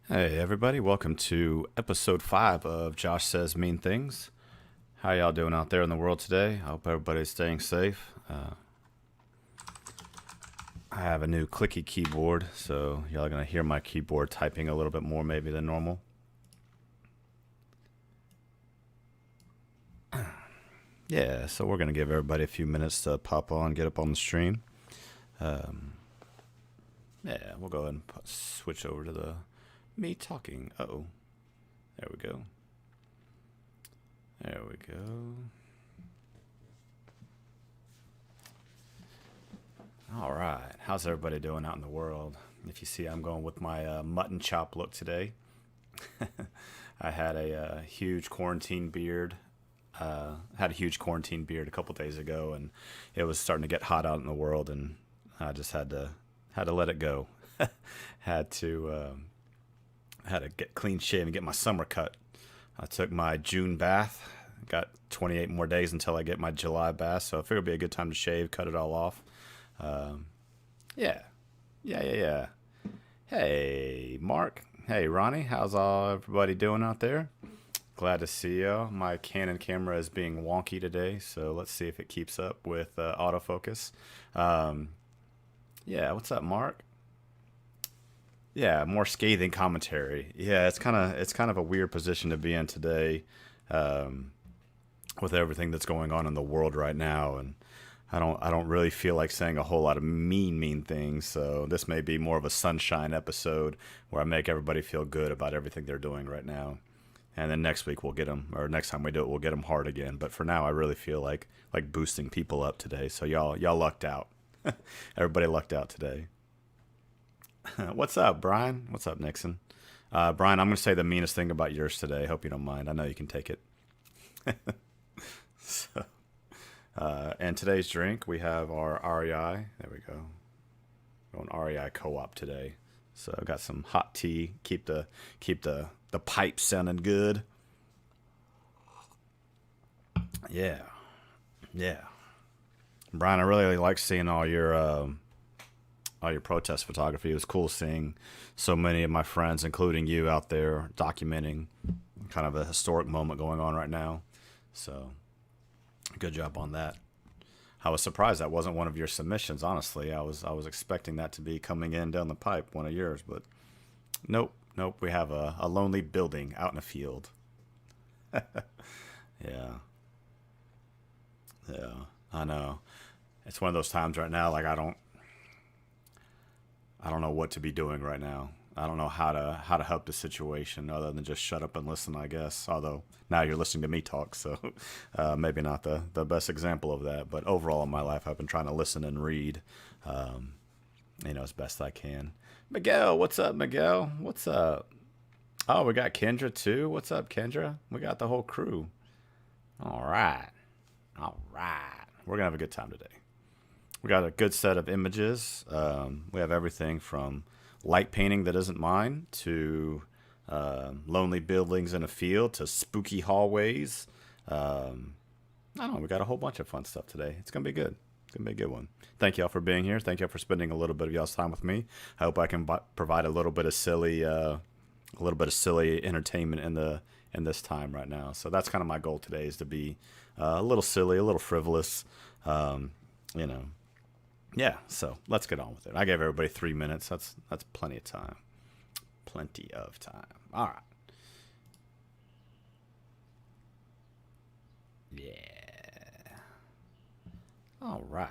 Hey everybody, welcome to episode 5 of Josh Says Mean Things. How y'all doing out there in the world today? I hope everybody's staying safe. I have a new clicky keyboard, so y'all are going to hear my keyboard typing a little bit more maybe than normal. Yeah, so we're going to give everybody a few minutes to pop on, get up on the stream. Yeah, we'll go ahead and switch over to the me talking. Uh-oh. There we go. There we go. All right. How's everybody doing out in the world? If you see, I'm going with my mutton chop look today. I had a huge quarantine beard. Had a huge quarantine beard a couple days ago, and it was starting to get hot out in the world, and I just had to let it go. had to get clean shaven, get my summer cut. I took my June bath. Got 28 more days until I get my July bath, so I figured it'd be a good time to shave, cut it all off. Yeah. Hey, Mark. Hey, Ronnie. How's everybody doing out there? Glad to see you. My Canon camera is being wonky today, so let's see if it keeps up with autofocus. Yeah, what's up, Mark? Yeah, more scathing commentary. Yeah, it's kind of a weird position to be in today, with everything that's going on in the world right now, and I don't really feel like saying a whole lot of mean things. So this may be more of a sunshine episode where I make everybody feel good about everything they're doing right now. And then next week we'll get them, or next time we do it, we'll get them hard again. But for now, I really feel like boosting people up today. So y'all lucked out. Everybody lucked out today. What's up, Brian? What's up, Nixon? Brian, I'm gonna say the meanest thing about yours today. Hope you don't mind. I know you can take it. So, and today's drink, we have our REI. There we go. Going REI co-op today. So I got some hot tea. Keep the pipe sounding good. Yeah, yeah. Brian, I really like seeing all your protest photography. It was cool seeing so many of my friends, including you, out there documenting kind of a historic moment going on right now. So, good job on that. I was surprised that wasn't one of your submissions. Honestly, I was expecting that to be coming in down the pipe, one of yours, but nope. We have a lonely building out in a field. Yeah, yeah. I know. It's one of those times right now. Like I don't know what to be doing right now. I don't know how to help the situation other than just shut up and listen, I guess. Although now you're listening to me talk, so maybe not the best example of that. But overall in my life, I've been trying to listen and read, as best I can. Miguel, what's up, Miguel? What's up? Oh, we got Kendra too. What's up, Kendra? We got the whole crew. All right, all right. We're gonna have a good time today. We got a good set of images. We have everything from light painting that isn't mine to lonely buildings in a field to spooky hallways. I don't know. We got a whole bunch of fun stuff today. It's going to be good. It's going to be a good one. Thank y'all for being here. Thank y'all for spending a little bit of y'all's time with me. I hope I can provide a little bit of silly entertainment in this time right now. So that's kind of my goal today, is to be a little silly, a little frivolous, you know. Yeah, so let's get on with it. I gave everybody 3 minutes. That's plenty of time. Plenty of time. All right. Yeah. All right.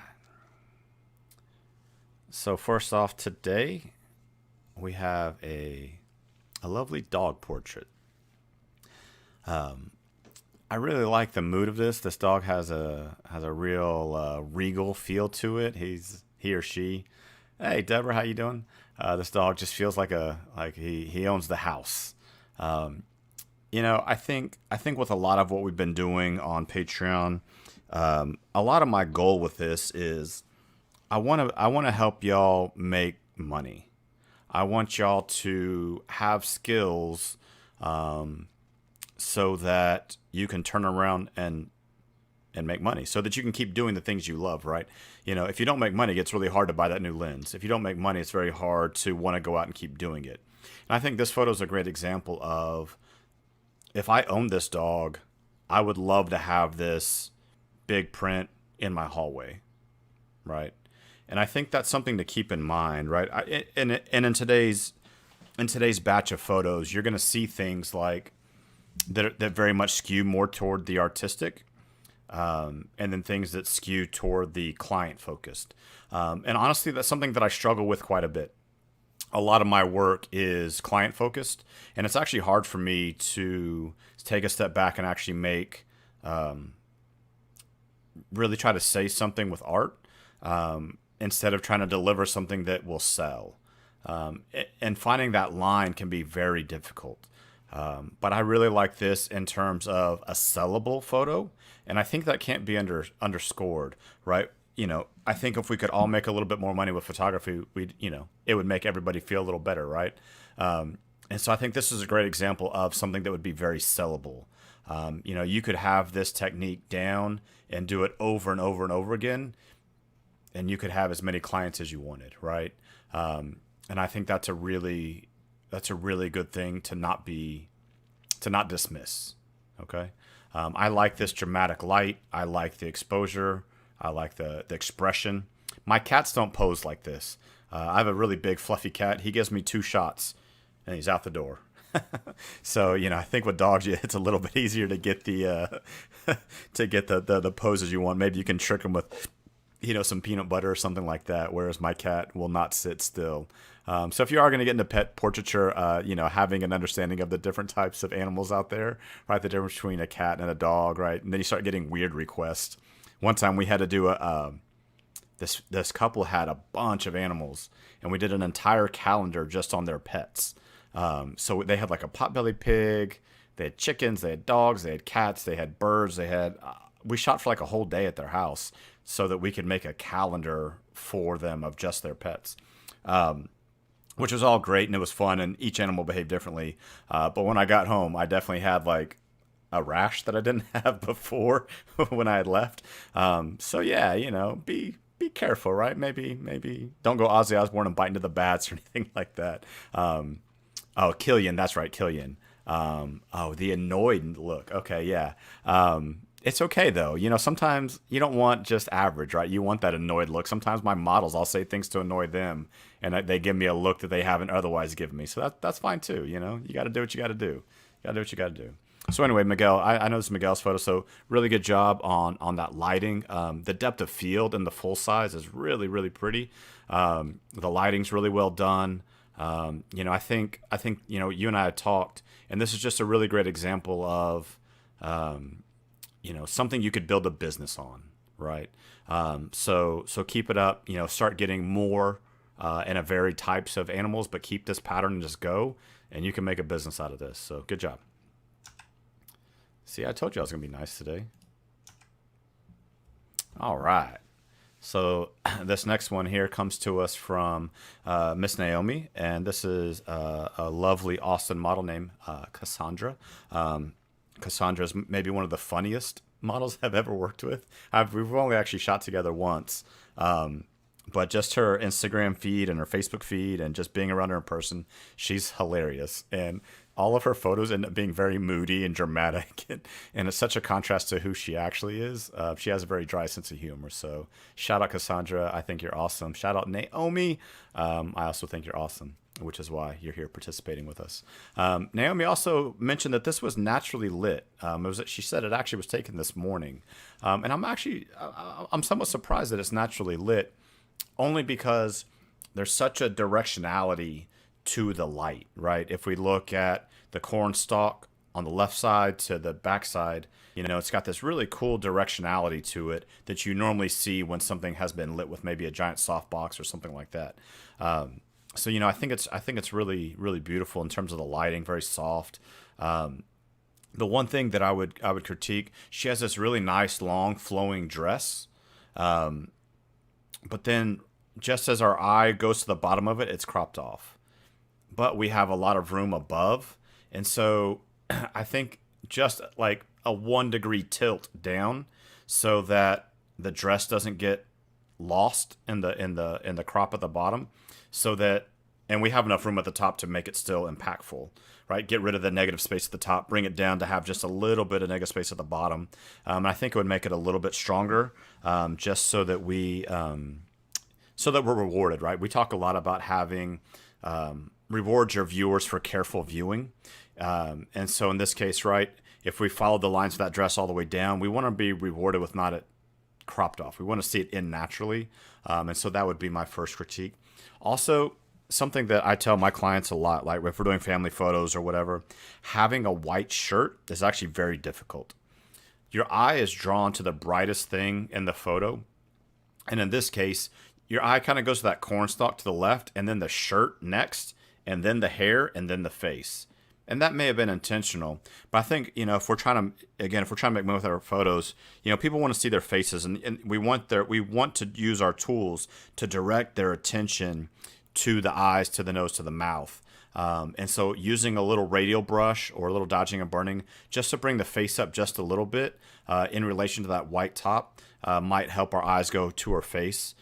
So first off today, we have a lovely dog portrait. I really like the mood of this. This dog has a real regal feel to it. He or she. Hey, Deborah, how you doing? This dog just feels like he owns the house. I think with a lot of what we've been doing on Patreon, a lot of my goal with this is I want to help y'all make money. I want y'all to have skills, so that you can turn around and make money, so that you can keep doing the things you love, right? If you don't make money, it's really hard to buy that new lens. If you don't make money, it's very hard to want to go out and keep doing it. And I think this photo is a great example of, if I owned this dog, I would love to have this big print in my hallway, right? And I think that's something to keep in mind, right? And in today's batch of photos, you're going to see things like that very much skew more toward the artistic, and then things that skew toward the client focused. And honestly, that's something that I struggle with quite a bit. A lot of my work is client focused, and it's actually hard for me to take a step back and actually really try to say something with art, instead of trying to deliver something that will sell. And finding that line can be very difficult. But I really like this in terms of a sellable photo, and I think that can't be underscored, right? I think if we could all make a little bit more money with photography, it would make everybody feel a little better, right? And so I think this is a great example of something that would be very sellable. You could have this technique down and do it over and over and over again, and you could have as many clients as you wanted, right? And I think that's a really good thing to not dismiss. Okay. I like this dramatic light. I like the exposure. I like the expression. My cats don't pose like this. I have a really big fluffy cat. He gives me 2 shots and he's out the door. So, I think with dogs, it's a little bit easier to get the poses you want. Maybe you can trick them with, some peanut butter or something like that, whereas my cat will not sit still. So if you are going to get into pet portraiture, having an understanding of the different types of animals out there, right? The difference between a cat and a dog, right? And then you start getting weird requests. One time we had to do this couple had a bunch of animals, and we did an entire calendar just on their pets. So they had like a potbelly pig, they had chickens, they had dogs, they had cats, they had birds, we shot for like a whole day at their house so that we could make a calendar for them of just their pets. Which was all great, and it was fun, and each animal behaved differently. But when I got home, I definitely had like a rash that I didn't have before when I had left. So yeah, be careful, right? Maybe don't go Ozzy Osbourne and bite into the bats or anything like that. Killian, that's right, Killian. The annoyed look. Okay, yeah. It's okay though. Sometimes you don't want just average, right? You want that annoyed look. Sometimes my models, I'll say things to annoy them, and they give me a look that they haven't otherwise given me. So that's fine too. You got to do what you got to do. You got to do what you got to do. So anyway, Miguel, I know this is Miguel's photo, so really good job on that lighting. The depth of field in the full size is really, really pretty. The lighting's really well done. I think you and I had talked, and this is just a really great example of something you could build a business on, right? So keep it up. Start getting more in a varied types of animals, but keep this pattern and just go, and you can make a business out of this. So good job. See, I told you I was gonna be nice today. All right. So this next one here comes to us from Miss Naomi, and this is a lovely Austin model named Cassandra. Cassandra is maybe one of the funniest models I've ever worked with. We've only actually shot together once, but just her Instagram feed and her Facebook feed and just being around her in person, she's hilarious. And all of her photos end up being very moody and dramatic, and it's such a contrast to who she actually is. She has a very dry sense of humor. So shout out Cassandra. I think you're awesome. Shout out Naomi. I also think you're awesome, which is why you're here participating with us. Naomi also mentioned that this was naturally lit. She said it actually was taken this morning. And I'm somewhat surprised that it's naturally lit, only because there's such a directionality to the light, right? If we look at the corn stalk on the left side to the back side, it's got this really cool directionality to it that you normally see when something has been lit with maybe a giant softbox or something like that. So I think it's really, really beautiful in terms of the lighting, very soft. The one thing that I would critique, she has this really nice long flowing dress, but then just as our eye goes to the bottom of it, it's cropped off. But we have a lot of room above, and so I think just like a 1 degree tilt down, so that the dress doesn't get lost in the crop at the bottom, so that and we have enough room at the top to make it still impactful, right? Get rid of the negative space at the top, bring it down to have just a little bit of negative space at the bottom. And I think it would make it a little bit stronger, just so that we're rewarded, right? We talk a lot about having rewards your viewers for careful viewing. And so in this case, right, if we follow the lines of that dress all the way down, we want to be rewarded with not it cropped off. We want to see it in naturally. And so that would be my first critique. Also, something that I tell my clients a lot, like if we're doing family photos or whatever, having a white shirt is actually very difficult. Your eye is drawn to the brightest thing in the photo. And in this case, your eye kind of goes to that cornstalk to the left, and then the shirt next, and then the hair, and then the face. And that may have been intentional, but I think, if we're trying to make money with our photos, people want to see their faces, and we want to use our tools to direct their attention to the eyes, to the nose, to the mouth. And so using a little radial brush or a little dodging and burning just to bring the face up just a little bit in relation to that white top might help our eyes go to our face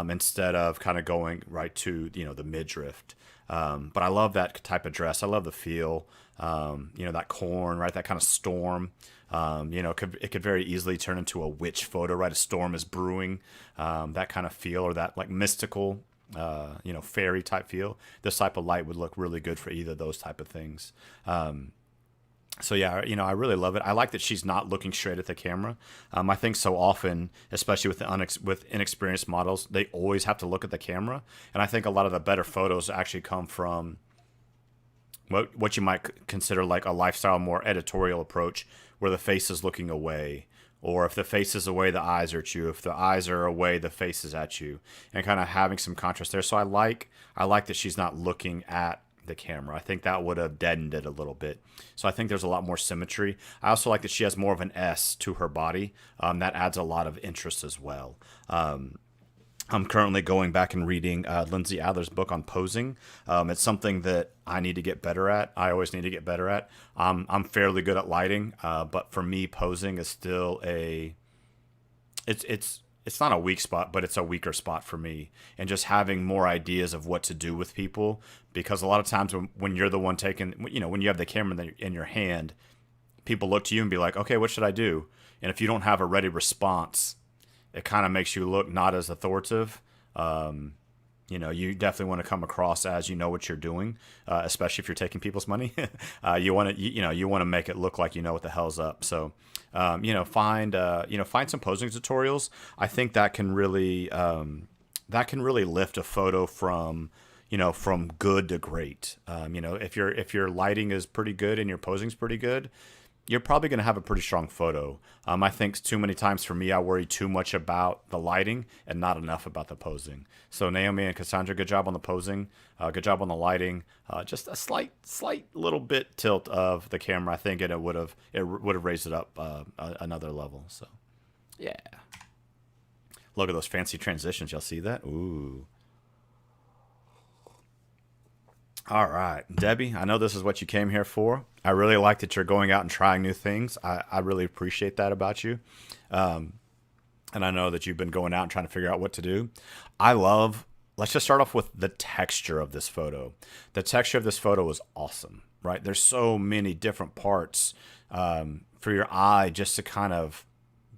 instead of kind of going right to, the midriff. But I love that type of dress. I love the feel, that corn, right? That kind of storm. It could very easily turn into a witch photo, right? A storm is brewing, that kind of feel, or that like mystical, fairy type feel. This type of light would look really good for either of those type of things. So yeah, I really love it. I like that she's not looking straight at the camera. I think so often, especially with inexperienced models, they always have to look at the camera. And I think a lot of the better photos actually come from what you might consider like a lifestyle, more editorial approach, where the face is looking away. Or if the face is away, the eyes are at you. If the eyes are away, the face is at you, and kind of having some contrast there. So I like that she's not looking at the camera. I think that would have deadened it a little bit. So I think there's a lot more symmetry. I also like that she has more of an S to her body. That adds a lot of interest as well. I'm currently going back and reading Lindsay Adler's book on posing. It's something that I need to get better at. I always need to get better at. I'm fairly good at lighting, but for me, posing is still it's not a weak spot, but it's a weaker spot for me. And just having more ideas of what to do with people, because a lot of times when you're the one taking, when you have the camera in your hand, people look to you and be like, okay, what should I do? And if you don't have a ready response, it kind of makes you look not as authoritative. You definitely want to come across as you know what you're doing, especially if you're taking people's money. You want to make it look like you know what the hell's up. So, find some posing tutorials. I think that can really lift a photo from good to great. If your lighting is pretty good and your posing's pretty good, you're probably going to have a pretty strong photo. I think too many times for me, I worry too much about the lighting and not enough about the posing. So Naomi and Cassandra, good job on the posing. Good job on the lighting. Just a slight little bit tilt of the camera, I think, and it would have raised it up another level. So, yeah. Look at those fancy transitions. Y'all see that? Ooh. All right, Debbie, I know this is what you came here for. I really like that you're going out and trying new things. I really appreciate that about you. And I know that you've been going out and trying to figure out what to do. Let's just start off with the texture of this photo. The texture of this photo is awesome, right? There's so many different parts for your eye just to kind of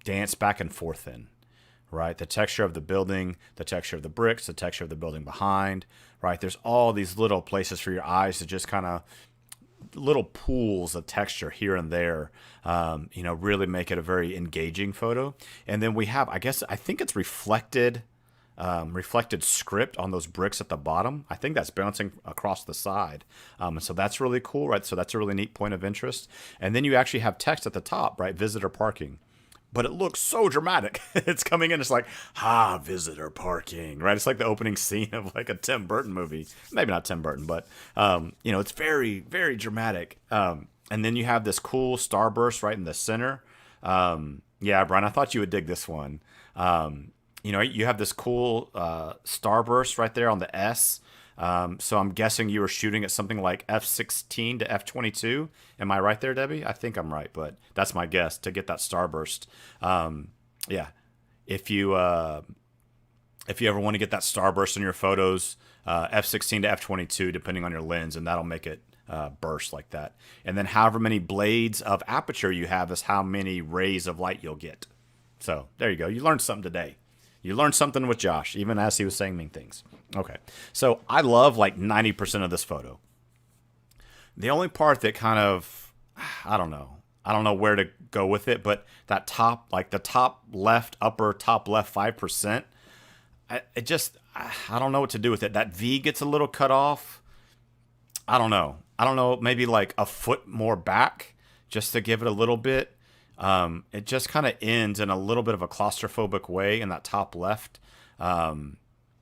dance back and forth in. Right, the texture of the building, the texture of the bricks, the texture of the building behind, right? There's all these little places for your eyes to just kind of little pools of texture here and there, really make it a very engaging photo. And then we have, I think it's reflected script on those bricks at the bottom. I think that's bouncing across the side. So that's really cool, right? So that's a really neat point of interest. And then you actually have text at the top, right? Visitor parking. But it looks so dramatic. It's coming in, it's like, visitor parking, right? It's like the opening scene of like a Tim Burton movie. Maybe not Tim Burton, but, it's very, very dramatic. And then you have this cool starburst right in the center. Yeah, Brian, I thought you would dig this one. You have this cool starburst right there on the S. So I'm guessing you were shooting at something like f16 to f22. Am I right there, Debbie? I think I'm right, but that's my guess to get that starburst. Yeah. If you if you ever want to get that starburst in your photos, f16 to f22, depending on your lens, and that'll make it burst like that. And then however many blades of aperture you have is how many rays of light you'll get. So there you go. You learned something today. You learned something with Josh, even as he was saying mean things. Okay. So I love like 90% of this photo. The only part that kind of, I don't know. I don't know where to go with it, but that top, like the top left, upper top left 5%, I don't know what to do with it. That V gets a little cut off. I don't know. Maybe like a foot more back just to give it a little bit. It just kind of ends in a little bit of a claustrophobic way in that top left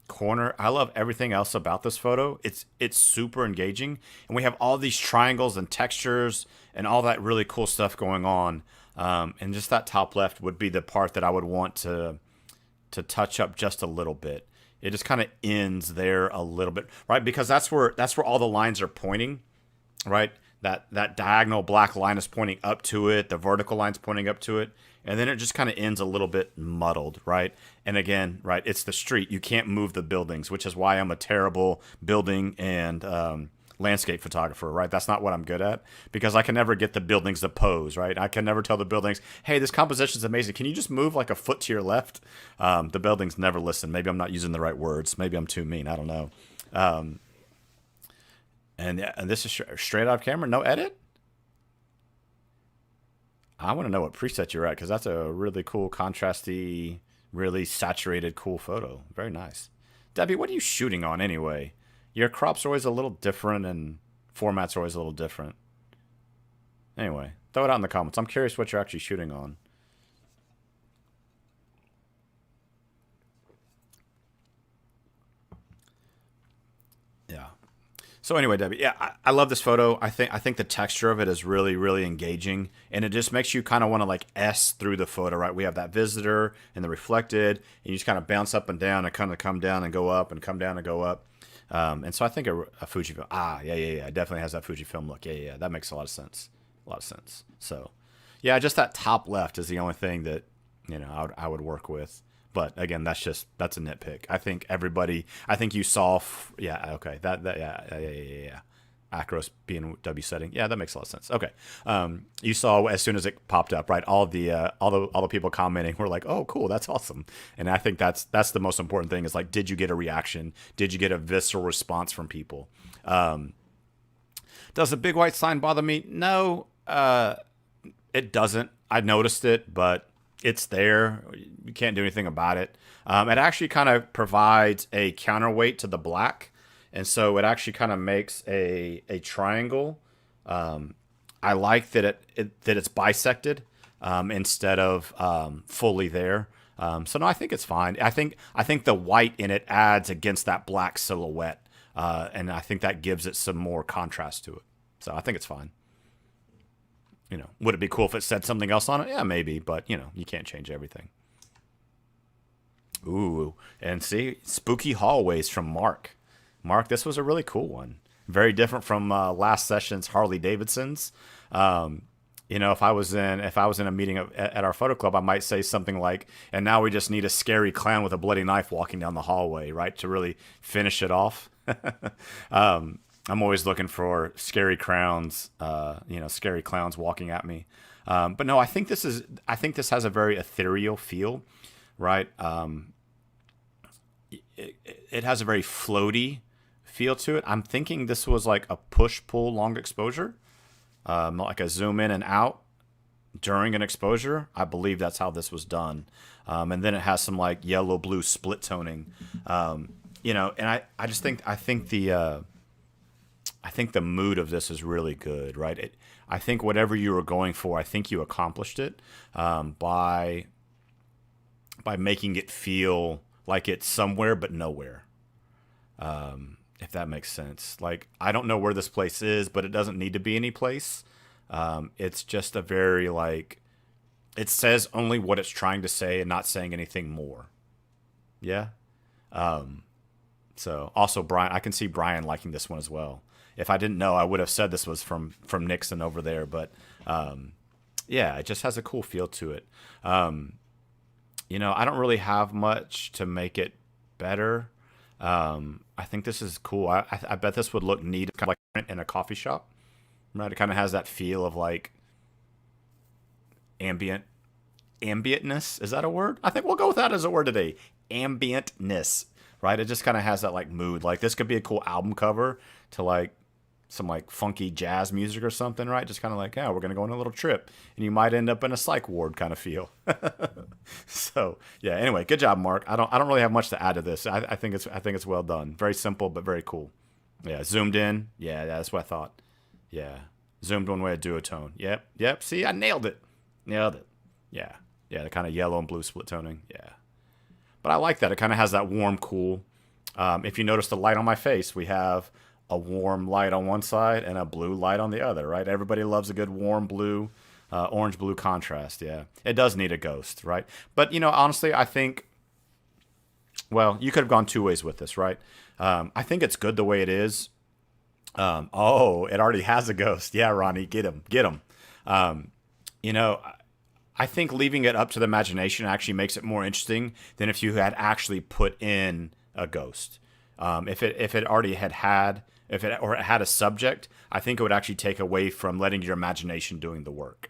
corner. I love everything else about this photo. It's super engaging, and we have all these triangles and textures and all that really cool stuff going on. And just that top left would be the part that I would want to touch up just a little bit. It just kind of ends there a little bit, right? Because that's where all the lines are pointing, right? That diagonal black line is pointing up to it. The vertical line's pointing up to it. And then it just kind of ends a little bit muddled, right? And again, right, it's the street. You can't move the buildings, which is why I'm a terrible building and landscape photographer, right? That's not what I'm good at, because I can never get the buildings to pose, right? I can never tell the buildings, hey, this composition is amazing. Can you just move like a foot to your left? The buildings never listen. Maybe I'm not using the right words. Maybe I'm too mean. I don't know. And this is straight out of camera, no edit? I want to know what preset you're at, because that's a really cool, contrasty, really saturated, cool photo. Very nice. Debbie, what are you shooting on anyway? Your crops are always a little different, and formats are always a little different. Anyway, throw it out in the comments. I'm curious what you're actually shooting on. Yeah. So anyway, Debbie, yeah, I love this photo. I think the texture of it is really, really engaging, and it just makes you kind of want to like S through the photo, right? We have that visitor and the reflected, and you just kind of bounce up and down and kind of come down and go up and come down and go up. And so I think a Fujifilm, yeah, it definitely has that Fujifilm look. Yeah, that makes a lot of sense. So, yeah, just that top left is the only thing that, I would work with. But again, that's a nitpick. I think you saw, yeah, okay, yeah. Acros B&W setting. Yeah, that makes a lot of sense. Okay. You saw as soon as it popped up, right? All the people commenting were like, "Oh, cool, that's awesome." And I think that's the most important thing is like, did you get a reaction? Did you get a visceral response from people? Does the big white sign bother me? No, it doesn't. I noticed it, but it's there. You can't do anything about it. It actually kind of provides a counterweight to the black. And so it actually kind of makes a triangle. I like that it's bisected instead of fully there. So no, I think it's fine. I think the white in it adds against that black silhouette, and I think that gives it some more contrast to it. So I think it's fine. Would it be cool if it said something else on it? Yeah, maybe, but you can't change everything. Ooh, and see, spooky hallways from Mark. Mark, this was a really cool one. Very different from last session's Harley Davidsons. If I was in a meeting at our photo club, I might say something like, "And now we just need a scary clown with a bloody knife walking down the hallway," right, to really finish it off. I'm always looking for scary clowns, scary clowns walking at me. But no, I think this has a very ethereal feel, right? It has a very floaty feel to it. I'm thinking this was like a push-pull long exposure, like a zoom in and out during an exposure. I believe that's how this was done. And then it has some like yellow-blue split toning, and I think the mood of this is really good, right? I think whatever you were going for, I think you accomplished it by making it feel like it's somewhere but nowhere. If that makes sense. Like, I don't know where this place is, but it doesn't need to be any place. It's just a very, like, it says only what it's trying to say and not saying anything more. Yeah? So, also, Brian, I can see Brian liking this one as well. If I didn't know, I would have said this was from Nixon over there, but yeah, it just has a cool feel to it. I don't really have much to make it better. I think this is cool. I bet this would look neat, kind of like in a coffee shop, right? It kind of has that feel of like ambient ambientness. Is that a word? I think we'll go with that as a word today. Ambientness, right? It just kind of has that like mood. Like this could be a cool album cover to like some like funky jazz music or something, right? Just kind of like, yeah, we're gonna go on a little trip, and you might end up in a psych ward kind of feel. So yeah. Anyway, good job, Mark. I don't really have much to add to this. I think it's well done. Very simple but very cool. Yeah, zoomed in. Yeah, that's what I thought. Yeah, zoomed one way, a duotone. Yep. See, I nailed it. Nailed it. Yeah. Yeah, the kind of yellow and blue split toning. Yeah. But I like that. It kind of has that warm, cool. If you notice the light on my face, we have a warm light on one side and a blue light on the other, right? Everybody loves a good warm blue, orange-blue contrast, yeah. It does need a ghost, right? But, honestly, I think, well, you could have gone two ways with this, right? I think it's good the way it is. Oh, it already has a ghost. Yeah, Ronnie, get him. Get him. You know, I think leaving it up to the imagination actually makes it more interesting than if you had actually put in a ghost. If it already had if it had a subject, I think it would actually take away from letting your imagination doing the work.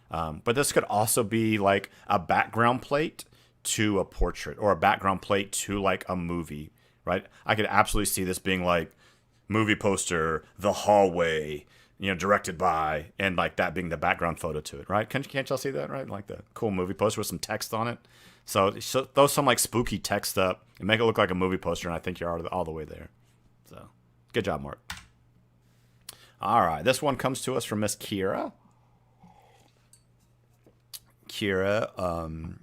But this could also be like a background plate to a portrait or a background plate to like a movie, right? I could absolutely see this being like movie poster, the hallway, directed by, and like that being the background photo to it, right? Can't y'all see that, right? Like the cool movie poster with some text on it. So throw some like spooky text up and make it look like a movie poster, and I think you're all the way there. So good job, Mark. All right, this one comes to us from Miss Kira. Kira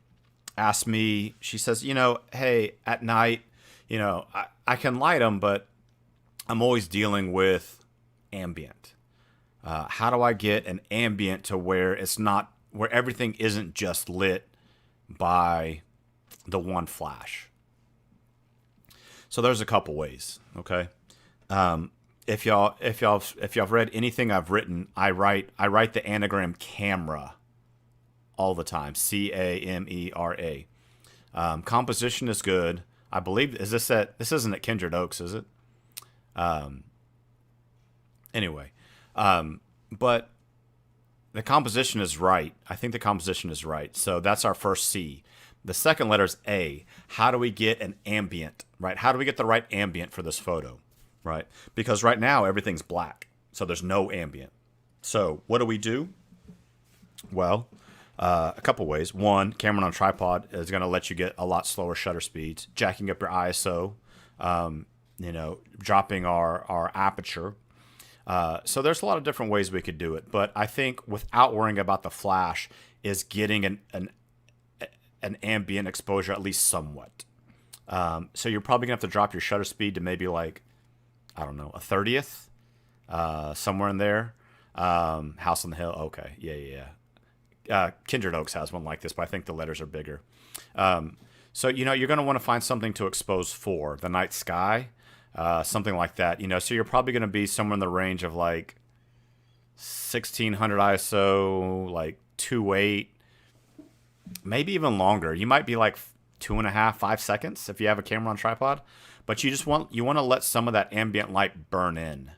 asked me, she says, hey, at night, I can light them, but I'm always dealing with ambient. How do I get an ambient to where where everything isn't just lit by the one flash? So there's a couple ways. Okay. If y'all read anything I've written, I write the anagram camera all the time. CAMERA. Composition is good. I believe this isn't at Kindred Oaks, is it? Anyway. But the composition is right. I think the composition is right. So that's our first C. The second letter is A. How do we get an ambient, right? How do we get the right ambient for this photo, right? Because right now everything's black, so there's no ambient. So what do we do? Well, a couple ways. One, camera on a tripod is going to let you get a lot slower shutter speeds, jacking up your ISO, dropping our aperture. So there's a lot of different ways we could do it, but I think without worrying about the flash is getting an ambient exposure, at least somewhat. So you're probably gonna have to drop your shutter speed to maybe like, I don't know, a 30th, somewhere in there. House on the Hill. Okay. Yeah. Kindred Oaks has one like this, but I think the letters are bigger. So, you're going to want to find something to expose for the night sky. Something like that, so you're probably going to be somewhere in the range of like 1600 ISO, like 2.8, maybe even longer. You might be like 2.5, 5 seconds if you have a camera on tripod, but you want to let some of that ambient light burn in.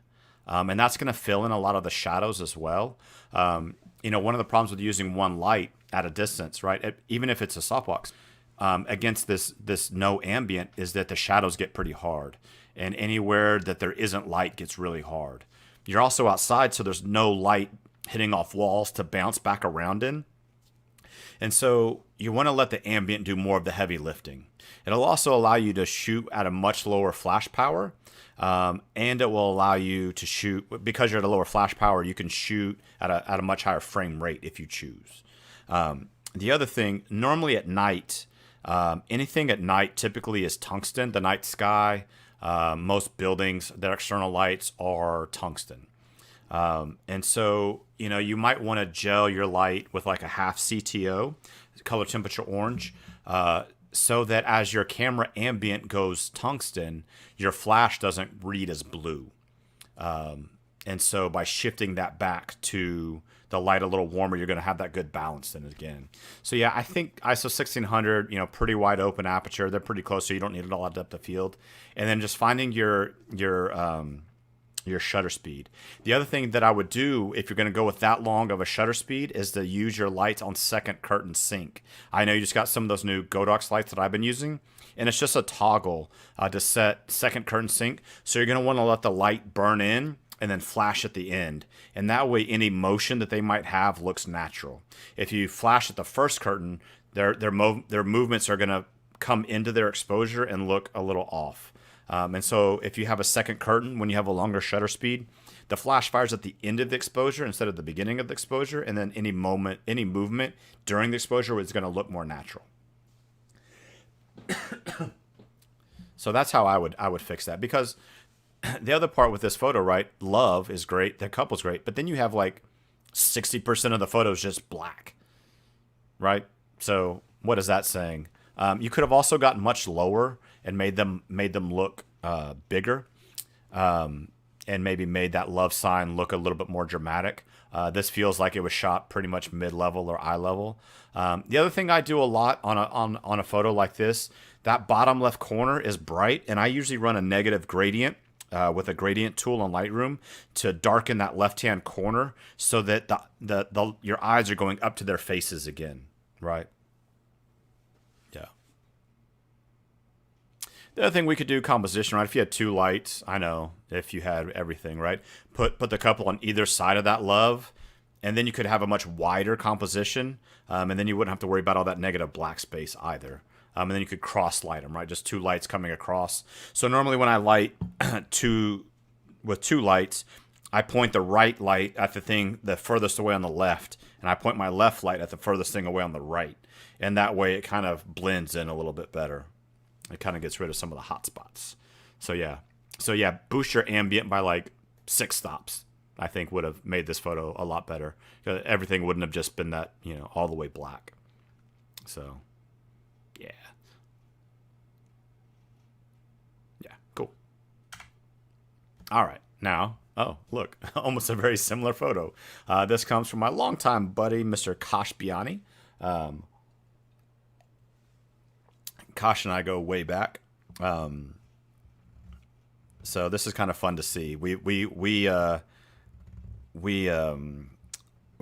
And that's going to fill in a lot of the shadows as well. One of the problems with using one light at a distance, right? Even if it's a softbox, against this no ambient is that the shadows get pretty hard. And anywhere that there isn't light gets really hard. You're also outside, so there's no light hitting off walls to bounce back around in. And so you want to let the ambient do more of the heavy lifting. It'll also allow you to shoot at a much lower flash power. And it will allow you to shoot, because you're at a lower flash power, you can shoot at a much higher frame rate if you choose. The other thing, normally at night, anything at night typically is tungsten, the night sky. Most buildings, their external lights are tungsten. And so, you might want to gel your light with like a half CTO, color temperature orange, so that as your camera ambient goes tungsten, your flash doesn't read as blue. And so by shifting that back to the light a little warmer, you're going to have that good balance then again. So yeah, I think ISO 1600, pretty wide open aperture. They're pretty close, so you don't need a lot of depth of field. And then just finding your shutter speed. The other thing that I would do if you're going to go with that long of a shutter speed is to use your lights on second curtain sync. I know you just got some of those new Godox lights that I've been using, and it's just a toggle to set second curtain sync. So you're going to want to let the light burn in and then flash at the end. And that way any motion that they might have looks natural. If you flash at the first curtain, their movements are going to come into their exposure and look a little off. And so if you have a second curtain, when you have a longer shutter speed, the flash fires at the end of the exposure instead of the beginning of the exposure, and then any movement during the exposure is going to look more natural. So that's how I would fix that, because the other part with this photo, right? Love is great, the couple's great, but then you have like 60% of the photos just black, right? So what is that saying? You could have also gotten much lower and made them look bigger, and maybe made that love sign look a little bit more dramatic. This feels like it was shot pretty much mid-level or eye level. The other thing I do a lot on a photo like this, that bottom left corner is bright, and I usually run a negative gradient with a gradient tool on Lightroom to darken that left-hand corner so that your eyes are going up to their faces again, right? Yeah. The other thing we could do composition, right? If you had two lights, I know, if you had everything, right? Put the couple on either side of that love, and then you could have a much wider composition, and then you wouldn't have to worry about all that negative black space either. And then you could cross light them, right? Just two lights coming across. So normally when I light with two lights, I point the right light at the thing the furthest away on the left, and I point my left light at the furthest thing away on the right. And that way it kind of blends in a little bit better. It kind of gets rid of some of the hot spots. So yeah, boost your ambient by like 6 stops. I think would have made this photo a lot better. Everything wouldn't have just been that, all the way black. So yeah. Yeah, cool. All right, now, oh, look, almost a very similar photo. This comes from my longtime buddy, Mr. Kashbiani. Kosh and I go way back. So this is kind of fun to see. We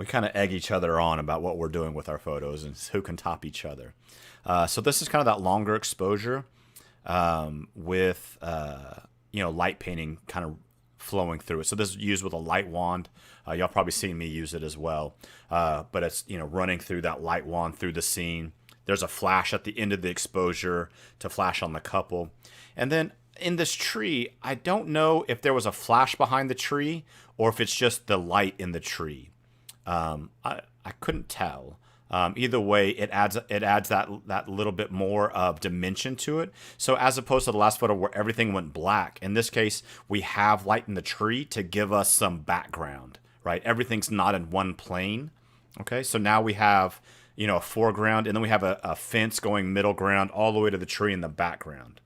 kind of egg each other on about what we're doing with our photos and who can top each other. So this is kind of that longer exposure with light painting kind of flowing through it. So this is used with a light wand. Y'all probably seen me use it as well. But it's running through that light wand through the scene. There's a flash at the end of the exposure to flash on the couple. And then in this tree, I don't know if there was a flash behind the tree or if it's just the light in the tree. I couldn't tell. Either way, it adds that little bit more of dimension to it. So as opposed to the last photo where everything went black, in this case, we have light in the tree to give us some background, right? Everything's not in one plane. Okay, so now we have a foreground, and then we have a fence going middle ground all the way to the tree in the background.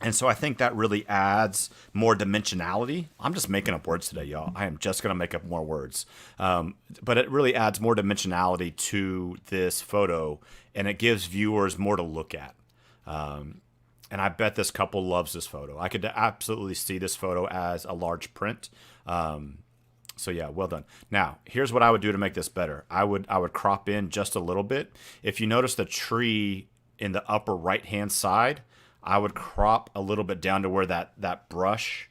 And so I think that really adds more dimensionality. I'm just making up words today, y'all. I am just going to make up more words. But it really adds more dimensionality to this photo, and it gives viewers more to look at. And I bet this couple loves this photo. I could absolutely see this photo as a large print. So yeah, well done. Now, here's what I would do to make this better. I would crop in just a little bit. If you notice the tree in the upper right-hand side, I would crop a little bit down to where that brush,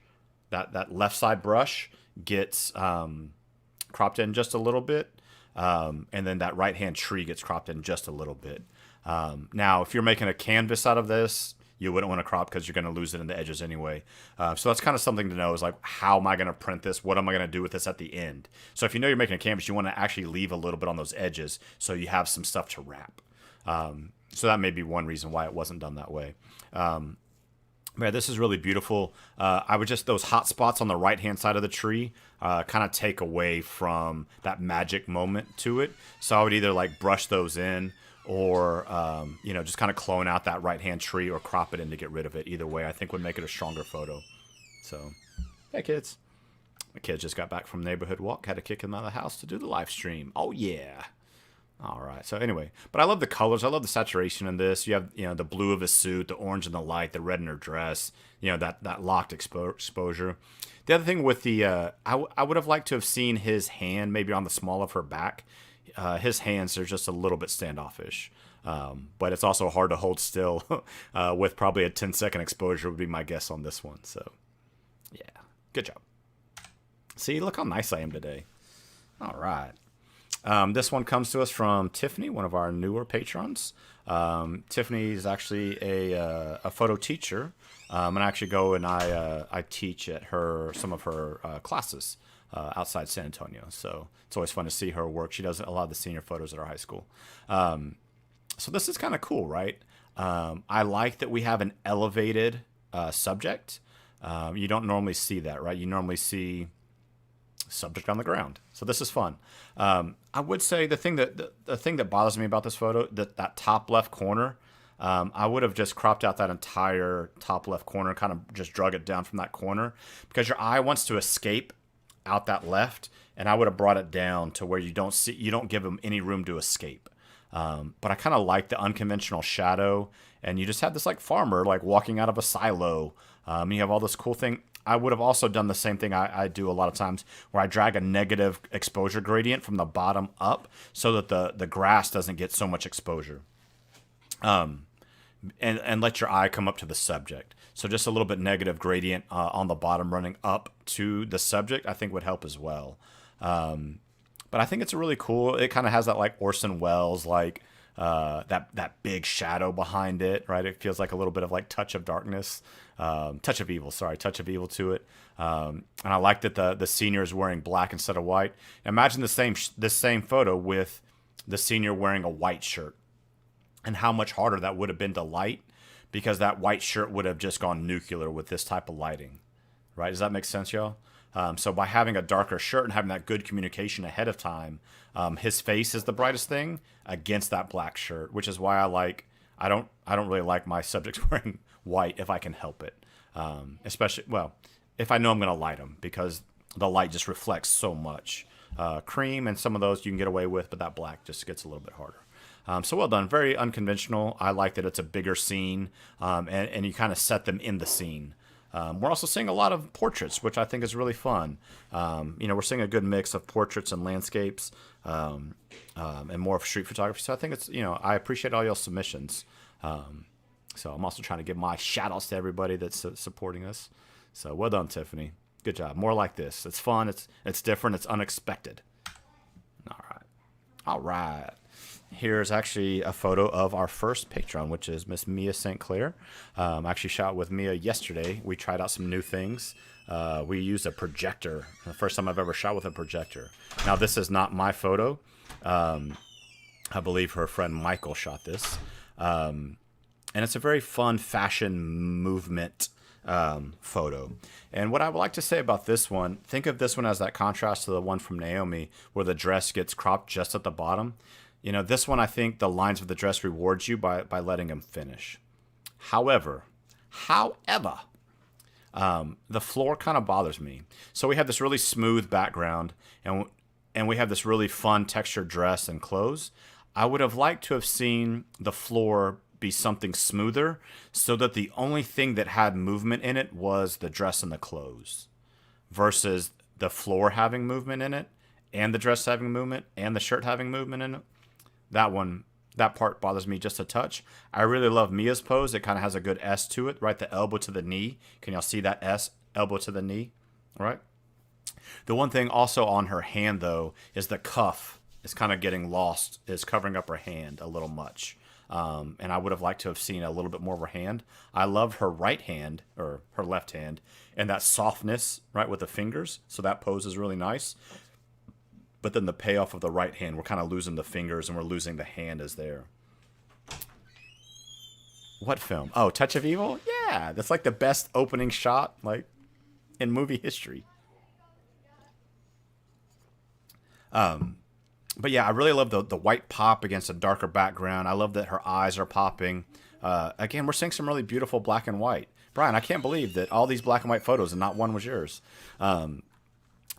that left side brush gets cropped in just a little bit. And then that right-hand tree gets cropped in just a little bit. Now, if you're making a canvas out of this, you wouldn't want to crop because you're going to lose it in the edges anyway. So that's kind of something to know is like, how am I going to print this? What am I going to do with this at the end? So if you know you're making a canvas, you want to actually leave a little bit on those edges so you have some stuff to wrap. So that may be one reason why it wasn't done that way. Yeah, this is really beautiful. I would just, those hot spots on the right-hand side of the tree kind of take away from that magic moment to it. So I would either like brush those in or, just kind of clone out that right-hand tree or crop it in to get rid of it. Either way, I think would make it a stronger photo. So, hey, kids. The kids just got back from neighborhood walk. Had to kick them out of the house to do the live stream. Oh, yeah. All right. So anyway, but I love the colors. I love the saturation in this. You have, the blue of his suit, the orange in the light, the red in her dress, that locked exposure. The other thing with the, I would have liked to have seen his hand maybe on the small of her back. His hands are just a little bit standoffish. But it's also hard to hold still with probably a 10-second exposure would be my guess on this one. So, yeah, good job. See, look how nice I am today. All right. This one comes to us from Tiffany, one of our newer patrons. Tiffany is actually a photo teacher, and I actually go and I teach at some of her classes outside San Antonio. So it's always fun to see her work. She does a lot of the senior photos at our high school. So this is kind of cool, right? I like that we have an elevated subject. You don't normally see that, right? You normally see subject on the ground. So this is fun. I would say the thing that bothers me about this photo, that top left corner, I would have just cropped out that entire top left corner, kind of just drug it down from that corner, because your eye wants to escape out that left, and I would have brought it down to where you don't give them any room to escape. But I kind of like the unconventional shadow, and you just have this like farmer like walking out of a silo. You have all this cool thing. I would have also done the same thing I do a lot of times, where I drag a negative exposure gradient from the bottom up so that the grass doesn't get so much exposure. And let your eye come up to the subject. So just a little bit negative gradient on the bottom running up to the subject, I think would help as well. But I think it's really cool. It kind of has that like Orson Welles, like that big shadow behind it, right? It feels like a little bit of like touch of darkness, touch of evil to it. And I like that the senior is wearing black instead of white. Imagine the same photo with the senior wearing a white shirt, and how much harder that would have been to light, because that white shirt would have just gone nuclear with this type of lighting, right? Does that make sense, y'all? So by having a darker shirt and having that good communication ahead of time, his face is the brightest thing against that black shirt, which is why I don't really like my subjects wearing white if I can help it. Especially, if I know I'm going to light them, because the light just reflects so much. Cream and some of those you can get away with, but that black just gets a little bit harder. So well done. Very unconventional. I like that it's a bigger scene, and you kind of set them in the scene. We're also seeing a lot of portraits, which I think is really fun. We're seeing a good mix of portraits and landscapes, and more of street photography. So I think it's, I appreciate all y'all submissions. So I'm also trying to give my shout outs to everybody that's supporting us. So well done, Tiffany. Good job. More like this. It's fun. It's different. It's unexpected. All right. Here's actually a photo of our first patron, which is Miss Mia St. Clair. I actually shot with Mia yesterday. We tried out some new things. We used a projector. The first time I've ever shot with a projector. Now, this is not my photo. I believe her friend Michael shot this. And it's a very fun fashion movement photo. And what I would like to say about this one, think of this one as that contrast to the one from Naomi, where the dress gets cropped just at the bottom. This one, I think the lines of the dress rewards you by letting him finish. However, the floor kind of bothers me. So we have this really smooth background, and we have this really fun textured dress and clothes. I would have liked to have seen the floor be something smoother, so that the only thing that had movement in it was the dress and the clothes, versus the floor having movement in it, and the dress having movement, and the shirt having movement in it. That part bothers me just a touch. I really love Mia's pose. It kind of has a good S to it, right? The elbow to the knee. Can y'all see that S, elbow to the knee? All right. The one thing also on her hand, though, is the cuff is kind of getting lost, is covering up her hand a little much. And I would have liked to have seen a little bit more of her hand. I love her right hand, or her left hand, and that softness, right, with the fingers. So that pose is really nice. But then the payoff of the right hand, we're kind of losing the fingers and we're losing the hand is there. What film? Oh, Touch of Evil? Yeah, that's like the best opening shot like in movie history. But yeah, I really love the white pop against a darker background. I love that her eyes are popping. Again, we're seeing some really beautiful black and white. Brian, I can't believe that all these black and white photos and not one was yours.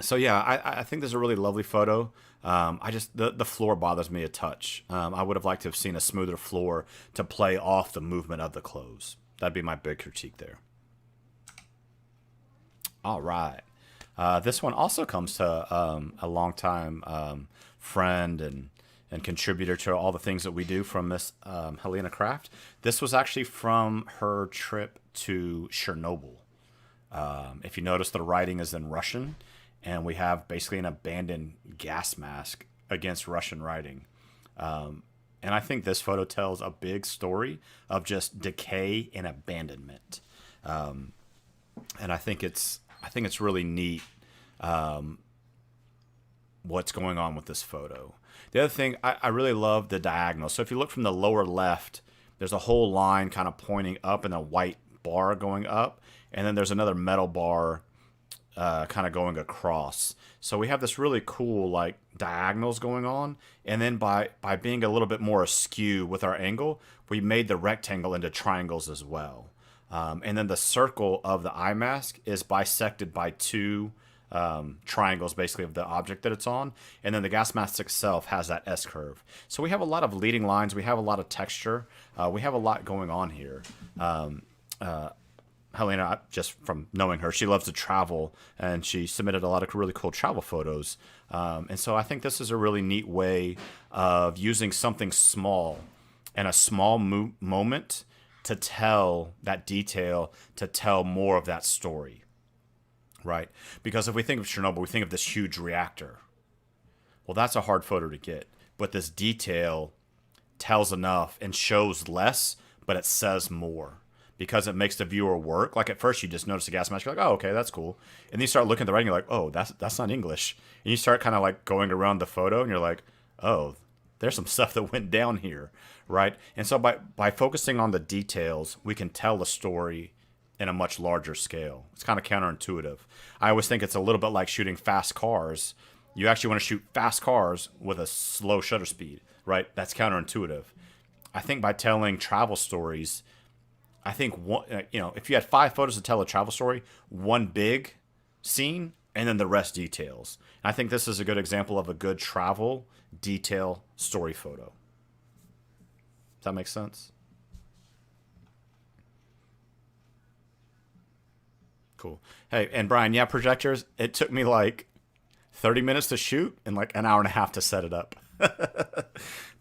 So yeah, I think this is a really lovely photo. I just the floor bothers me a touch. I would have liked to have seen a smoother floor to play off the movement of the clothes. That'd be my big critique there. All right. This one also comes to a longtime friend and contributor to all the things that we do from Miss Helena Craft. This was actually from her trip to Chernobyl. If you notice, the writing is in Russian, and we have basically an abandoned gas mask against Russian writing. And I think this photo tells a big story of just decay and abandonment. And I think it's really neat what's going on with this photo. The other thing, I really love the diagonal. So if you look from the lower left, there's a whole line kind of pointing up and a white bar going up. And then there's another metal bar kind of going across. So we have this really cool like diagonals going on. And then by being a little bit more askew with our angle, we made the rectangle into triangles as well. And then the circle of the eye mask is bisected by two triangles, basically, of the object that it's on. And then the gas mask itself has that S curve. So we have a lot of leading lines. We have a lot of texture. We have a lot going on here. Helena, just from knowing her, she loves to travel, and she submitted a lot of really cool travel photos. And so I think this is a really neat way of using something small and a small moment to tell that detail, to tell more of that story, right? Because if we think of Chernobyl, we think of this huge reactor. Well, that's a hard photo to get, but this detail tells enough and shows less, but it says more because it makes the viewer work. Like at first, you just notice the gas mask, you're like, oh, okay, that's cool. And then you start looking at the writing, you're like, oh, that's not English. And you start kind of like going around the photo, and you're like, oh, there's some stuff that went down here, right? And so by focusing on the details, we can tell the story in a much larger scale. It's kind of counterintuitive. I always think it's a little bit like shooting fast cars. You actually want to shoot fast cars with a slow shutter speed, right? That's counterintuitive. I think by telling travel stories, I think if you had 5 photos to tell a travel story, one big scene and then the rest details. And I think this is a good example of a good travel detail story photo. Does that make sense? Cool. Hey, and Brian, yeah, projectors, it took me like 30 minutes to shoot and like an hour and a half to set it up.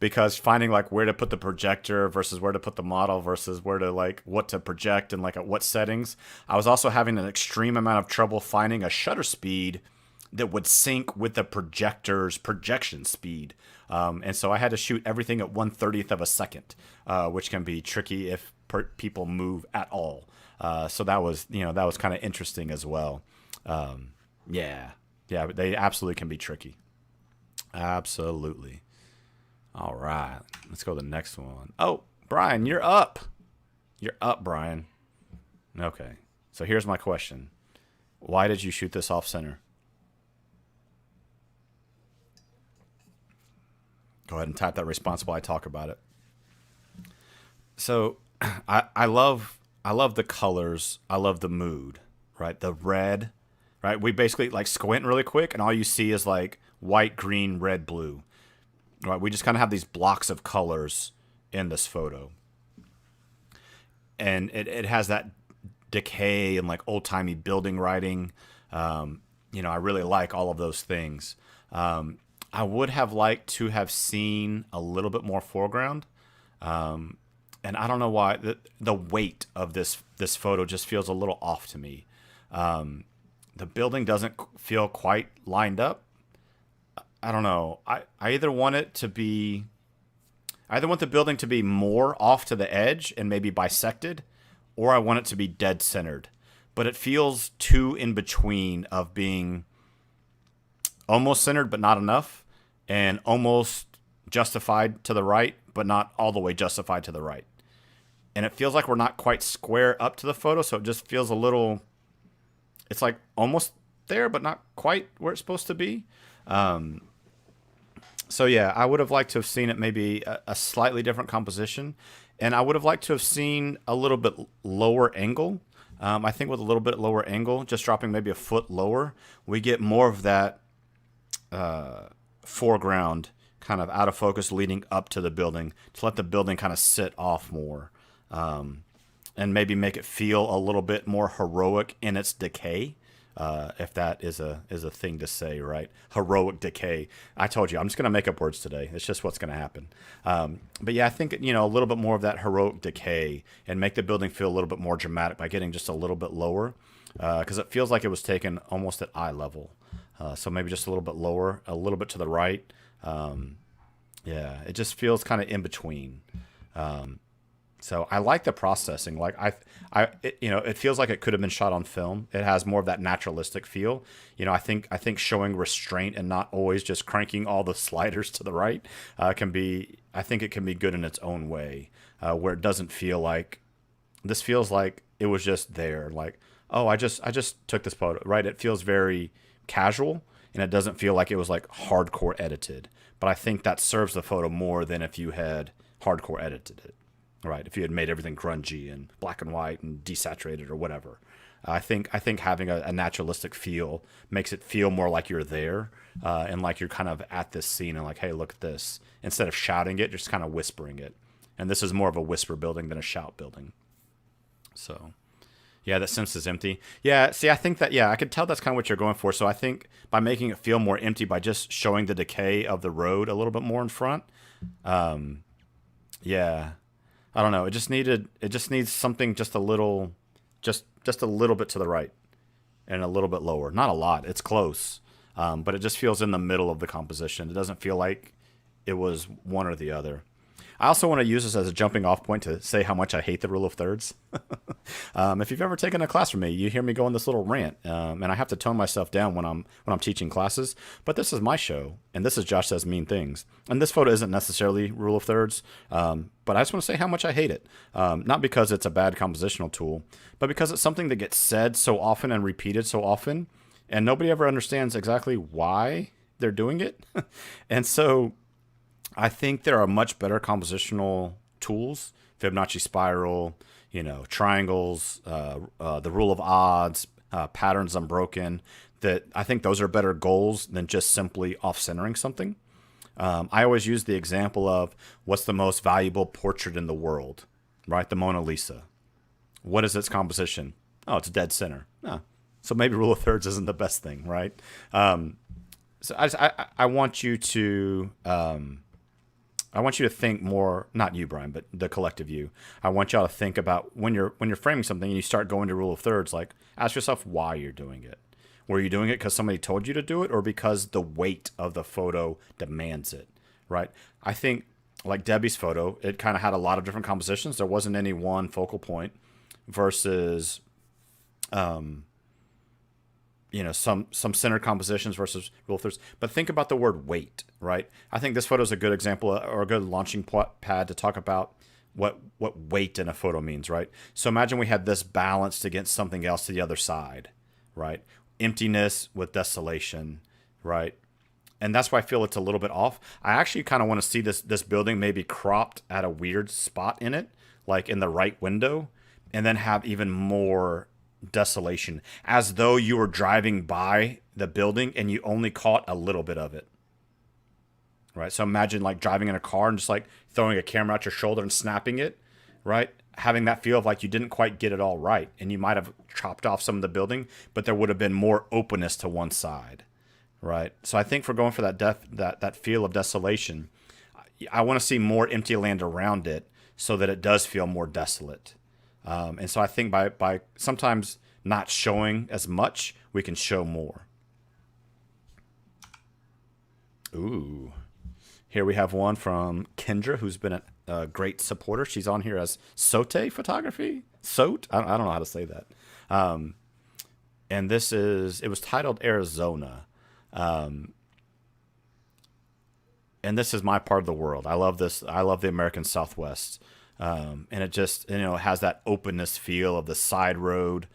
Because finding like where to put the projector versus where to put the model versus where to like what to project and like at what settings. I was also having an extreme amount of trouble finding a shutter speed that would sync with the projector's projection speed. And so I had to shoot everything at 1/30th of a second, which can be tricky if people move at all. So that was kind of interesting as well. Yeah, they absolutely can be tricky. Absolutely. All right, let's go to the next one. Oh, Brian, you're up. You're up, Brian. Okay, so here's my question: why did you shoot this off center? Go ahead and type that response while I talk about it. So, I love the colors. I love the mood. Right, the red. Right, we basically like squint really quick, and all you see is like white, green, red, blue. Right, we just kind of have these blocks of colors in this photo, and it has that decay and like old timey building writing. I really like all of those things. I would have liked to have seen a little bit more foreground. And I don't know why the weight of this photo just feels a little off to me. The building doesn't feel quite lined up. I don't know. I either want the building to be more off to the edge and maybe bisected, or I want it to be dead centered. But it feels too in between of being almost centered but not enough, and almost justified to the right but not all the way justified to the right. And it feels like we're not quite square up to the photo, so it just feels a little, it's like almost there but not quite where it's supposed to be. So yeah, I would have liked to have seen it maybe a slightly different composition, and I would have liked to have seen a little bit lower angle, I think with a little bit lower angle, just dropping maybe a foot lower, we get more of that foreground kind of out of focus leading up to the building to let the building kind of sit off more, and maybe make it feel a little bit more heroic in its decay. If that is a thing to say, right? Heroic decay. I told you, I'm just gonna make up words today. It's just what's gonna happen. But yeah, I think a little bit more of that heroic decay and make the building feel a little bit more dramatic by getting just a little bit lower, because it feels like it was taken almost at eye level. So maybe just a little bit lower, a little bit to the right. Yeah, it just feels kind of in between. So I like the processing. Like it feels like it could have been shot on film. It has more of that naturalistic feel. I think showing restraint and not always just cranking all the sliders to the right can be. I think it can be good in its own way, where it doesn't feel like this feels like it was just there. Like, oh, I just took this photo. Right? It feels very casual, and it doesn't feel like it was like hardcore edited. But I think that serves the photo more than if you had hardcore edited it. Right, if you had made everything grungy and black and white and desaturated or whatever, I think having a naturalistic feel makes it feel more like you're there, and like you're kind of at this scene and like, hey, look at this. Instead of shouting it, just kind of whispering it. And this is more of a whisper building than a shout building. So, yeah, that sense is empty. Yeah, see, I think that I could tell that's kind of what you're going for. So I think by making it feel more empty by just showing the decay of the road a little bit more in front, yeah. I don't know. It just needs something just a little, just a little bit to the right, and a little bit lower. Not a lot. It's close, but it just feels in the middle of the composition. It doesn't feel like it was one or the other. I also want to use this as a jumping off point to say how much I hate the rule of thirds. If you've ever taken a class from me, you hear me go on this little rant, and I have to tone myself down when I'm teaching classes. But this is my show, and this is Josh Says Mean Things. And this photo isn't necessarily rule of thirds, but I just want to say how much I hate it. Not because it's a bad compositional tool, but because it's something that gets said so often and repeated so often, and nobody ever understands exactly why they're doing it. And so I think there are much better compositional tools, Fibonacci spiral, triangles, the rule of odds, patterns unbroken, that I think those are better goals than just simply off-centering something. I always use the example of what's the most valuable portrait in the world, right? The Mona Lisa. What is its composition? Oh, it's dead center. Oh, so maybe rule of thirds isn't the best thing, right? So I want you to... I want you to think more, not you, Brian, but the collective you. I want y'all to think about when you're framing something and you start going to rule of thirds, like ask yourself why you're doing it. Were you doing it because somebody told you to do it, or because the weight of the photo demands it, right? I think like Debbie's photo, it kind of had a lot of different compositions. There wasn't any one focal point versus some centered compositions versus rule of thirds. But think about the word weight, right? I think this photo is a good example or a good launching pad to talk about what weight in a photo means, right? So imagine we had this balanced against something else to the other side, right? Emptiness with desolation, right? And that's why I feel it's a little bit off. I actually kind of want to see this building maybe cropped at a weird spot in it, like in the right window, and then have even more desolation, as though you were driving by the building and you only caught a little bit of it, right? So imagine like driving in a car and just like throwing a camera at your shoulder and snapping it, right? Having that feel of like you didn't quite get it all right, and you might have chopped off some of the building, but there would have been more openness to one side, right? So I think for going for that feel of desolation, I want to see more empty land around it so that it does feel more desolate. And so I think by sometimes not showing as much, we can show more. Ooh. Here we have one from Kendra, who's been a great supporter. She's on here as Sote Photography. Sote? I don't know how to say that. And it was titled Arizona. And this is my part of the world. I love this. I love the American Southwest. And it just, it has that openness feel of the side road.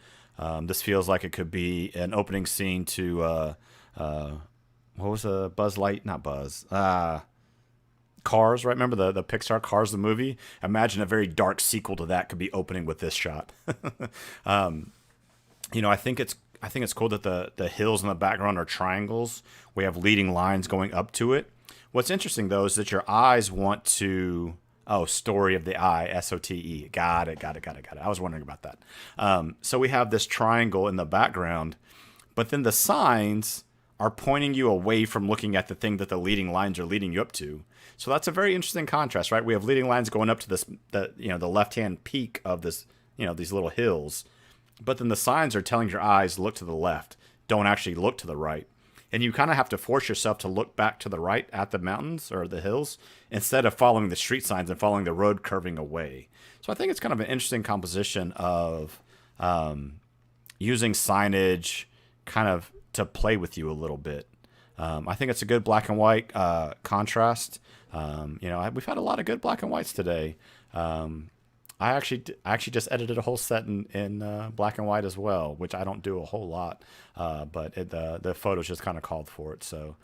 This feels like it could be an opening scene to, what was a Buzz Light? Not Buzz. Cars, right? Remember the Pixar Cars, the movie? Imagine a very dark sequel to that could be opening with this shot. I think it's cool that the hills in the background are triangles. We have leading lines going up to it. What's interesting though is that your eyes want to. Oh, story of the eye, SOTE. Got it, got it, got it, got it. I was wondering about that. So we have this triangle in the background, but then the signs are pointing you away from looking at the thing that the leading lines are leading you up to. So that's a very interesting contrast, right? We have leading lines going up to the left-hand peak of this, these little hills, but then the signs are telling your eyes look to the left, don't actually look to the right. And you kind of have to force yourself to look back to the right at the mountains or the hills instead of following the street signs and following the road curving away. So I think it's kind of an interesting composition of using signage kind of to play with you a little bit. I think it's a good black and white contrast. We've had a lot of good black and whites today. I actually just edited a whole set in black and white as well, which I don't do a whole lot, but the photos just kind of called for it. So,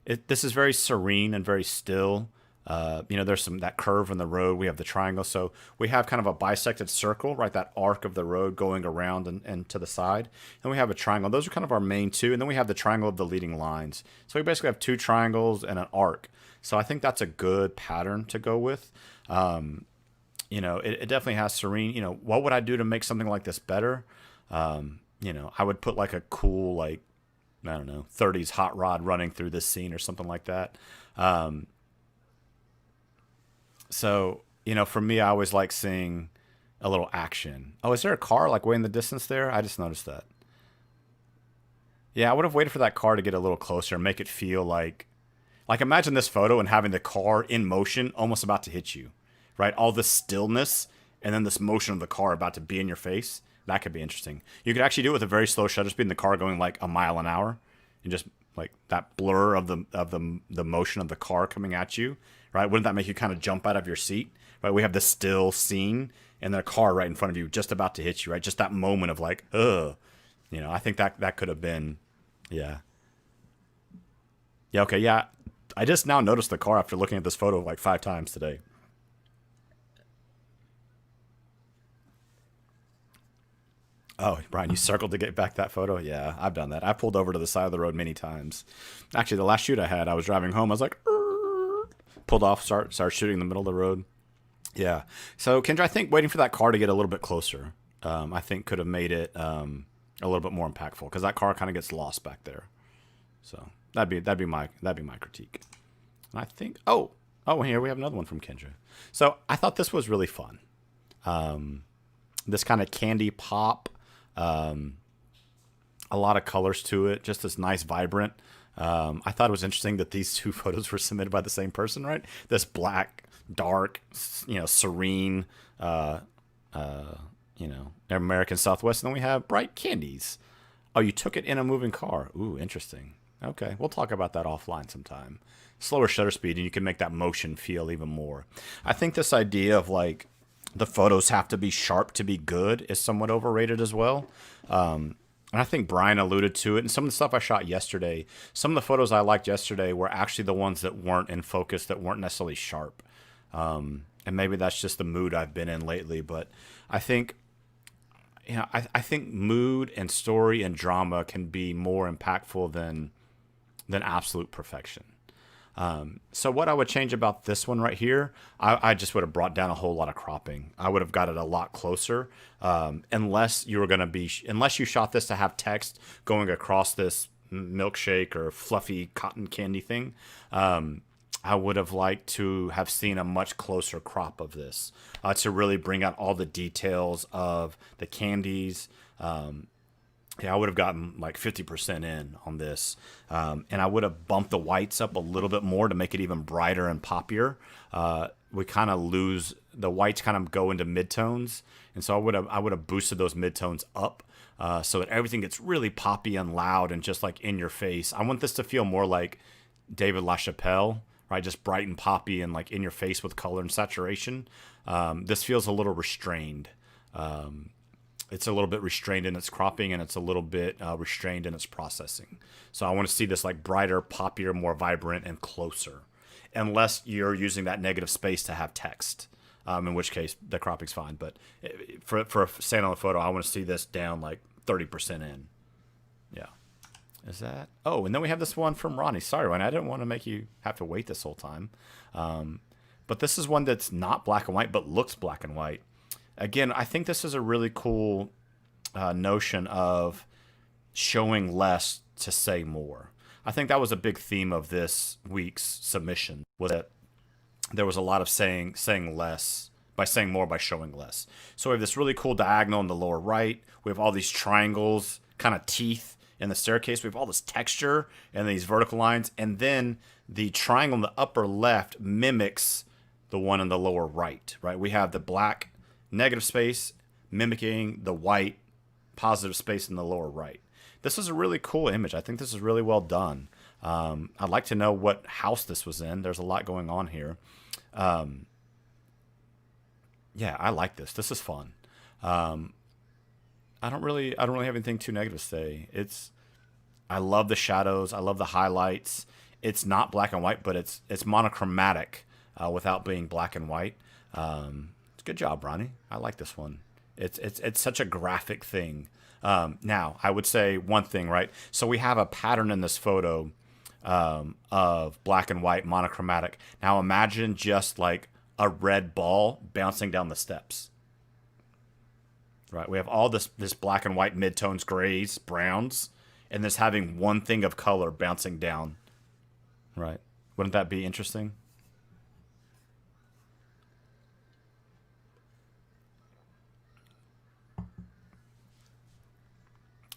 this is very serene and very still. There's that curve in the road. We have the triangle, so we have kind of a bisected circle, right? That arc of the road going around and to the side, and we have a triangle. Those are kind of our main two, and then we have the triangle of the leading lines. So we basically have two triangles and an arc. So I think that's a good pattern to go with. It definitely has serene. What would I do to make something like this better? I would put like a cool, like, I don't know, 30s hot rod running through this scene or something like that. For me, I always like seeing a little action. Oh, is there a car like way in the distance there? I just noticed that. Yeah, I would have waited for that car to get a little closer and make it feel like imagine this photo and having the car in motion almost about to hit you, right? All this stillness and then this motion of the car about to be in your face. That could be interesting. You could actually do it with a very slow shutter speed in the car going like a mile an hour and just like that blur of the motion of the car coming at you, right? Wouldn't that make you kind of jump out of your seat, right? We have this still scene and the car right in front of you just about to hit you, right? Just that moment of like, ugh. I think that could have been, yeah. Yeah, okay, yeah. I just now noticed the car after looking at this photo like 5 times today. Oh, Brian, you circled to get back that photo? Yeah, I've done that. I pulled over to the side of the road many times. Actually, the last shoot I had, I was driving home. I was like, pulled off, started shooting in the middle of the road. Yeah. So, Kendra, I think waiting for that car to get a little bit closer, I think could have made it a little bit more impactful because that car kind of gets lost back there. So that'd be my critique. And I think here we have another one from Kendra. So I thought this was really fun. This kind of candy pop, a lot of colors to it, just this nice vibrant. I thought it was interesting that these two photos were submitted by the same person, right? This black, dark, serene, American Southwest, and then we have bright candies. Oh, you took it in a moving car. Ooh, interesting. Okay, we'll talk about that offline sometime. Slower shutter speed, and you can make that motion feel even more. I think this idea of like the photos have to be sharp to be good is somewhat overrated as well. And I think Brian alluded to it. And some of the stuff I shot yesterday, some of the photos I liked yesterday were actually the ones that weren't in focus, that weren't necessarily sharp. And maybe that's just the mood I've been in lately. But I think, I think mood and story and drama can be more impactful than absolute perfection. So what I would change about this one right here, I just would have brought down a whole lot of cropping. I would have got it a lot closer, unless you shot this to have text going across this milkshake or fluffy cotton candy thing. I would have liked to have seen a much closer crop of this to really bring out all the details of the candies. I would have gotten like 50% in on this. And I would have bumped the whites up a little bit more to make it even brighter and poppier. We kind of lose, the whites kind of go into midtones. And so I would have boosted those midtones up so that everything gets really poppy and loud and just like in your face. I want this to feel more like David LaChapelle, right? Just bright and poppy and like in your face with color and saturation. This feels a little restrained. it's a little bit restrained in its cropping, and it's a little bit restrained in its processing. So I want to see this like brighter, poppier, more vibrant, and closer. Unless you're using that negative space to have text, in which case the cropping's fine. But for a standalone photo, I want to see this down like 30% in. Yeah. Is that? Oh, and then we have this one from Ronnie. Sorry, Ronnie, I didn't want to make you have to wait this whole time. But this is one that's not black and white, but looks black and white. Again, I think this is a really cool notion of showing less to say more. I think that was a big theme of this week's submission, was that there was a lot of saying less by saying more by showing less. So we have this really cool diagonal in the lower right. We have all these triangles, kind of teeth in the staircase. We have all this texture and these vertical lines. And then the triangle in the upper left mimics the one in the lower right, right? We have the black negative space mimicking the white positive space in the lower right. This is a really cool image. I think this is really well done. I'd like to know what house this was in. There's a lot going on here. Yeah, I like this. This is fun. I don't really have anything too negative to say. I love the shadows. I love the highlights. It's not black and white, but it's monochromatic without being black and white. Good job, Ronnie. I like this one. It's such a graphic thing. Now, I would say one thing, right? So we have a pattern in this photo of black and white monochromatic. Now imagine just like a red ball bouncing down the steps. Right? We have all this black and white midtones, grays, browns, and this having one thing of color bouncing down. Right? Wouldn't that be interesting?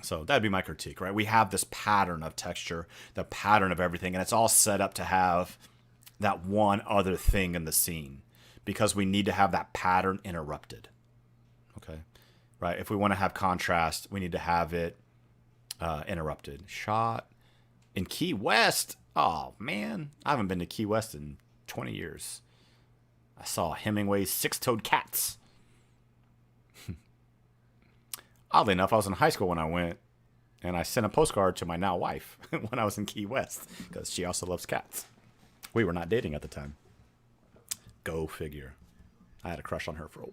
So that'd be my critique, right? We have this pattern of texture, the pattern of everything, and it's all set up to have that one other thing in the scene because we need to have that pattern interrupted. Okay, right? If we want to have contrast, we need to have it interrupted. Shot in Key West. Oh, man. I haven't been to Key West in 20 years. I saw Hemingway's Six-Toed Cats. Oddly enough, I was in high school when I went, and I sent a postcard to my now wife when I was in Key West because she also loves cats. We were not dating at the time. Go figure. I had a crush on her for a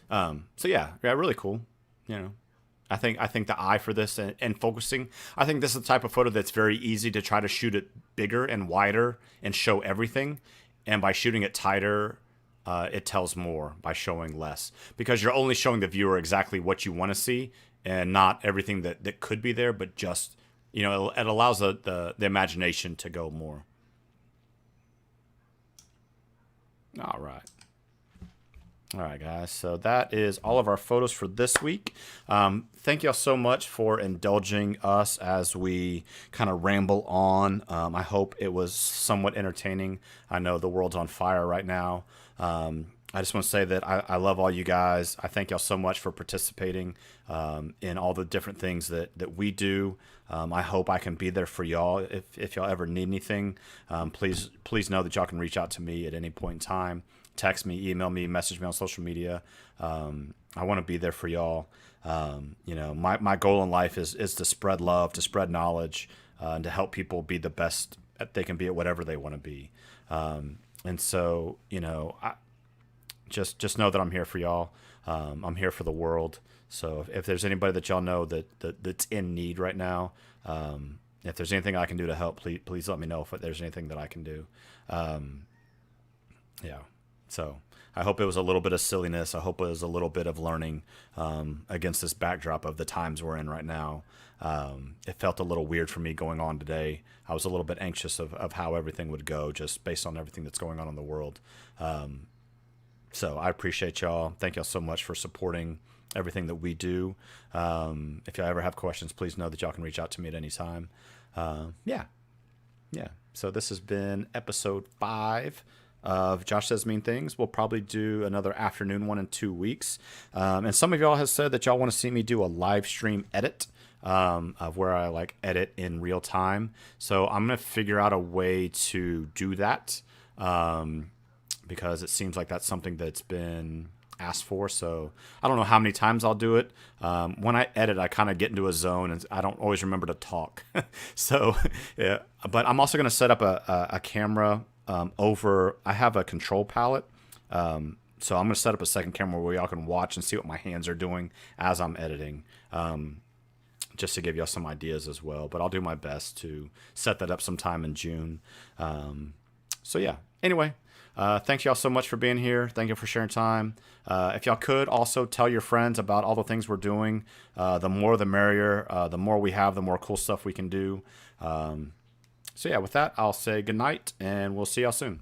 while. So yeah, really cool. You know, I think the eye for this and focusing. I think this is the type of photo that's very easy to try to shoot it bigger and wider and show everything, and by shooting it tighter. It tells more by showing less because you're only showing the viewer exactly what you want to see and not everything that could be there, but just, you know, it allows the imagination to go more. All right. All right, guys. So that is all of our photos for this week. Thank y'all so much for indulging us as we kind of ramble on. I hope it was somewhat entertaining. I know the world's on fire right now. I just want to say that I love all you guys. I thank y'all so much for participating in all the different things that we do. I hope I can be there for y'all. If y'all ever need anything, please know that y'all can reach out to me at any point in time. Text me, email me, message me on social media. I want to be there for y'all. You know, my goal in life is to spread love, to spread knowledge, and to help people be the best they can be at whatever they want to be. And so, you know, just know that I'm here for y'all. I'm here for the world. So if there's anybody that y'all know that's in need right now, if there's anything I can do to help, please let me know if there's anything that I can do. Yeah. So I hope it was a little bit of silliness. I hope it was a little bit of learning against this backdrop of the times we're in right now. It felt a little weird for me going on today. I was a little bit anxious of how everything would go just based on everything that's going on in the world. So I appreciate y'all. Thank y'all so much for supporting everything that we do. If y'all ever have questions, please know that y'all can reach out to me at any time. Yeah. So this has been episode 5 of Josh Says Mean Things. We'll probably do another afternoon one in 2 weeks. And some of y'all have said that y'all want to see me do a live stream edit of where I like edit in real time. So I'm going to figure out a way to do that because it seems like that's something that's been asked for. So I don't know how many times I'll do it. When I edit, I kind of get into a zone and I don't always remember to talk. So, yeah. But I'm also going to set up a camera over. I have a control palette. So I'm going to set up a second camera where y'all can watch and see what my hands are doing as I'm editing. Just to give y'all some ideas as well. But I'll do my best to set that up sometime in June. So yeah. Anyway, thanks y'all so much for being here. Thank you for sharing time. If y'all could also tell your friends about all the things we're doing. The more the merrier. The more we have, the more cool stuff we can do. So yeah, with that, I'll say good night, and we'll see y'all soon.